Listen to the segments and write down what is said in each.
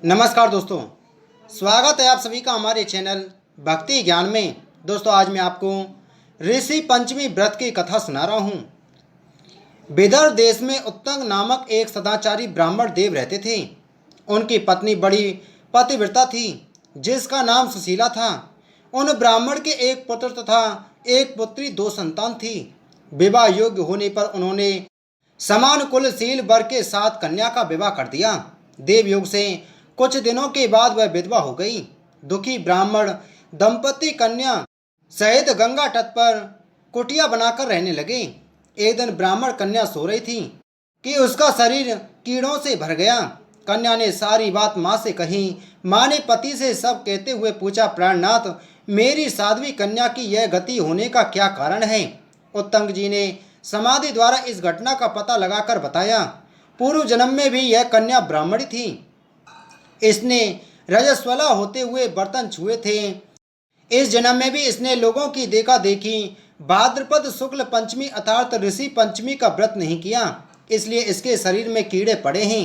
नमस्कार दोस्तों, स्वागत है आप सभी का हमारे चैनल भक्ति ज्ञान में। दोस्तों, आज मैं आपको ऋषि पंचमी व्रत की कथा सुना रहा हूँ। विदर्भ देश में उत्तंग नामक एक सदाचारी ब्राह्मण देव रहते थे। उनकी पत्नी बड़ी पतिव्रता थी, जिसका नाम सुशीला था। उन ब्राह्मण के एक पुत्र तथा एक पुत्री, दो संतान थी। विवाह योग्य होने पर उन्होंने समान कुलशील वर के साथ कन्या का विवाह कर दिया। देवयोग से कुछ दिनों के बाद वह विधवा हो गई। दुखी ब्राह्मण दंपति कन्या सहित गंगा तट पर कुटिया बनाकर रहने लगे। एक दिन ब्राह्मण कन्या सो रही थी कि उसका शरीर कीड़ों से भर गया। कन्या ने सारी बात माँ से कही। माँ ने पति से सब कहते हुए पूछा, प्राणनाथ, मेरी साध्वी कन्या की यह गति होने का क्या कारण है? उत्तंग जी ने समाधि द्वारा इस घटना का पता लगाकर बताया, पूर्व जन्म में भी यह कन्या ब्राह्मणी थी। इसने रजस्वला होते हुए बर्तन छुए थे। इस जन्म में भी इसने लोगों की देखा देखी भाद्रपद शुक्ल पंचमी अर्थात ऋषि पंचमी का व्रत नहीं किया, इसलिए इसके शरीर में कीड़े पड़े हैं।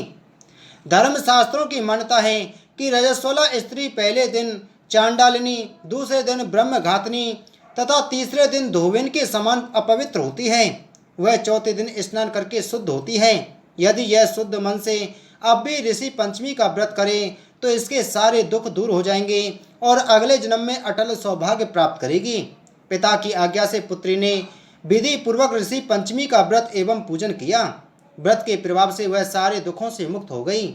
धर्मशास्त्रों की मान्यता है कि रजस्वला स्त्री पहले दिन चांडालिनी, दूसरे दिन ब्रह्मघातनी तथा तीसरे दिन धोबिन के समान अपवित्र होती है। वह चौथे दिन स्नान करके शुद्ध होती है। यदि यह शुद्ध मन से अब भी ऋषि पंचमी का व्रत करे तो इसके सारे दुख दूर हो जाएंगे और अगले जन्म में अटल सौभाग्य प्राप्त करेगी। पिता की आज्ञा से पुत्री ने विधि पूर्वक ऋषि पंचमी का व्रत एवं पूजन किया। व्रत के प्रभाव से वह सारे दुखों से मुक्त हो गई।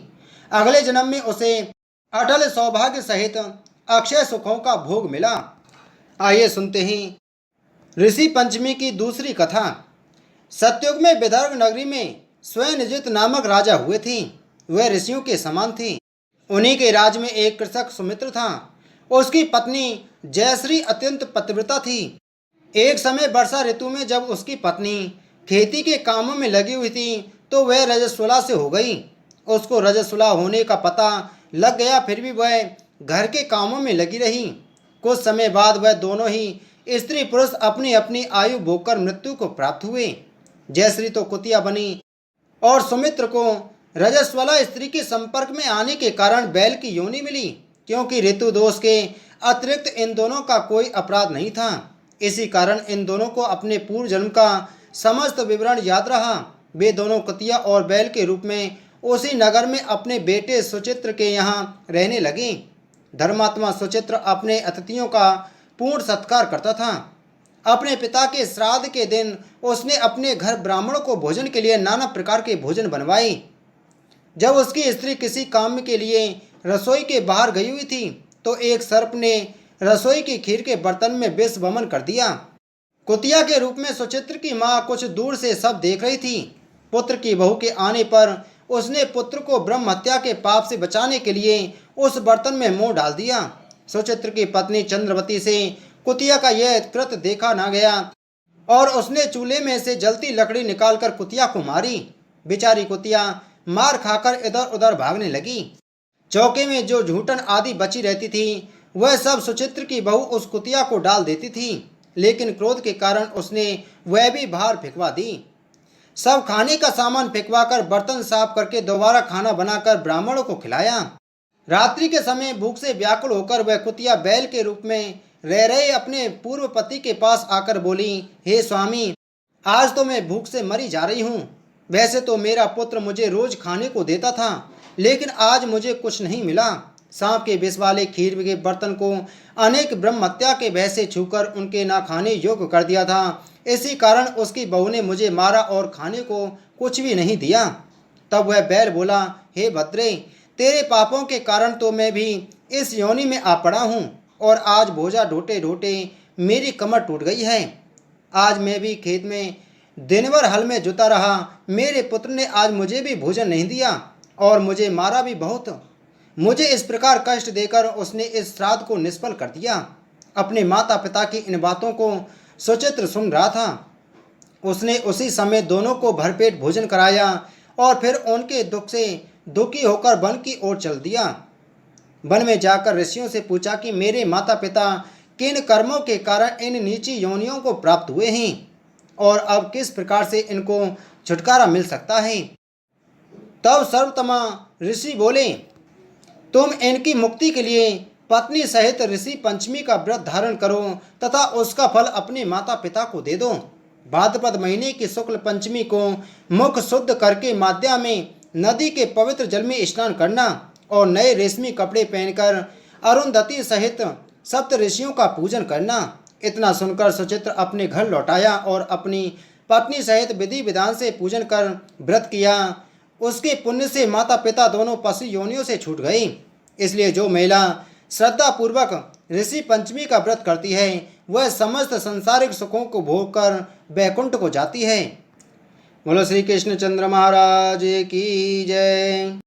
अगले जन्म में उसे अटल सौभाग्य सहित अक्षय सुखों का भोग मिला। आइए सुनते हैं ऋषि पंचमी की दूसरी कथा। सतयुग में विदर्भ नगरी में स्वयंजित नामक राजा हुए थे। वह ऋषियों के समान थे। उन्हीं के राज में एक कृषक सुमित्र था। उसकी पत्नी जयश्री अत्यंत पतिव्रता थी। एक समय वर्षा ऋतु में जब उसकी पत्नी खेती के कामों में लगी हुई थी तो वह रजस्वला से हो गई। उसको रजस्वला होने का पता लग गया, फिर भी वह घर के कामों में लगी रही। कुछ समय बाद वह दोनों ही स्त्री पुरुष अपनी अपनी आयु भोगकर मृत्यु को प्राप्त हुए। जयश्री तो कुतिया बनी और सुमित्र को रजस्वला स्त्री के संपर्क में आने के कारण बैल की योनि मिली, क्योंकि ऋतु दोष के अतिरिक्त इन दोनों का कोई अपराध नहीं था। इसी कारण इन दोनों को अपने पूर्व जन्म का समस्त विवरण याद रहा। वे दोनों कुतिया और बैल के रूप में उसी नगर में अपने बेटे सुचित्र के यहाँ रहने लगे। धर्मात्मा सुचित्र अपने अतिथियों का पूर्ण सत्कार करता था। अपने पिता के श्राद्ध के दिन उसने अपने घर ब्राह्मणों को भोजन के लिए नाना प्रकार के भोजन बनवाए। जब उसकी स्त्री किसी काम के लिए रसोई के बाहर गई हुई थी तो एक सर्प ने रसोई की खीर के बर्तन में विष वमन कर दिया। कुतिया के रूप में सुचित्र की माँ कुछ दूर से सब देख रही थी। पुत्र की बहू के आने पर उसने पुत्र को ब्रह्म हत्या के पाप से बचाने के लिए उस बर्तन में मुंह डाल दिया। सुचित्र की पत्नी चंद्रवती से कुतिया का यह कृत्य देखा ना गया और उसने चूल्हे में से जलती लकड़ी निकालकर कुतिया को मारी। बेचारी कुतिया मार खाकर इधर उधर भागने लगी। चौके में जो झूठन आदि बची रहती थी वह सब सुचित्र की बहू उस कुतिया को डाल देती थी, लेकिन क्रोध के कारण उसने वह भी बाहर फेंकवा दी। सब खाने का सामान फेंकवाकर बर्तन साफ करके दोबारा खाना बनाकर ब्राह्मणों को खिलाया। रात्रि के समय भूख से व्याकुल होकर वह कुतिया बैल के रूप में रह रहे अपने पूर्व पति के पास आकर बोली, हे स्वामी, आज तो मैं भूख से मरी जा रही हूँ। वैसे तो मेरा पुत्र मुझे रोज खाने को देता था, लेकिन आज मुझे कुछ नहीं मिला। सांप के विष वाले खीर के बर्तन को अनेक ब्रह्म हत्या के भय से छूकर उनके ना खाने योग्य कर दिया था। इसी कारण उसकी बहू ने मुझे मारा और खाने को कुछ भी नहीं दिया। तब वह बैल बोला, हे भद्रे, तेरे पापों के कारण तो मैं भी इस योनि में आ पड़ा हूँ और आज बोझा ढोते ढोते मेरी कमर टूट गई है। आज मैं भी खेत में दिन भर हल में जुता रहा। मेरे पुत्र ने आज मुझे भी भोजन नहीं दिया और मुझे मारा भी बहुत। मुझे इस प्रकार कष्ट देकर उसने इस श्राद्ध को निष्फल कर दिया। अपने माता पिता की इन बातों को सुचित्र सुन रहा था। उसने उसी समय दोनों को भरपेट भोजन कराया और फिर उनके दुख से दुखी होकर वन की ओर चल दिया। वन में जाकर ऋषियों से पूछा कि मेरे माता पिता किन कर्मों के कारण इन नीची योनियों को प्राप्त हुए हैं और अब किस प्रकार से इनको छुटकारा मिल सकता है। तब सर्वतमा ऋषि बोले, तुम इनकी मुक्ति के लिए पत्नी सहित ऋषि पंचमी का व्रत धारण करो तथा उसका फल अपने माता पिता को दे दो। भाद्रपद महीने की शुक्ल पंचमी को मुख शुद्ध करके माद्या में नदी के पवित्र जल में स्नान करना और नए रेशमी कपड़े पहनकर अरुंधति सहित सप्त ऋषियों का पूजन करना। इतना सुनकर सुचित्र अपने घर लौटाया और अपनी पत्नी सहित विधि विधान से पूजन कर व्रत किया। उसके पुण्य से माता पिता दोनों पशु योनियों से छूट गई। इसलिए जो महिला श्रद्धा पूर्वक ऋषि पंचमी का व्रत करती है वह समस्त संसारिक सुखों को भोग कर वैकुंठ को जाती है। बोलो श्री कृष्णचंद्र महाराज की जय।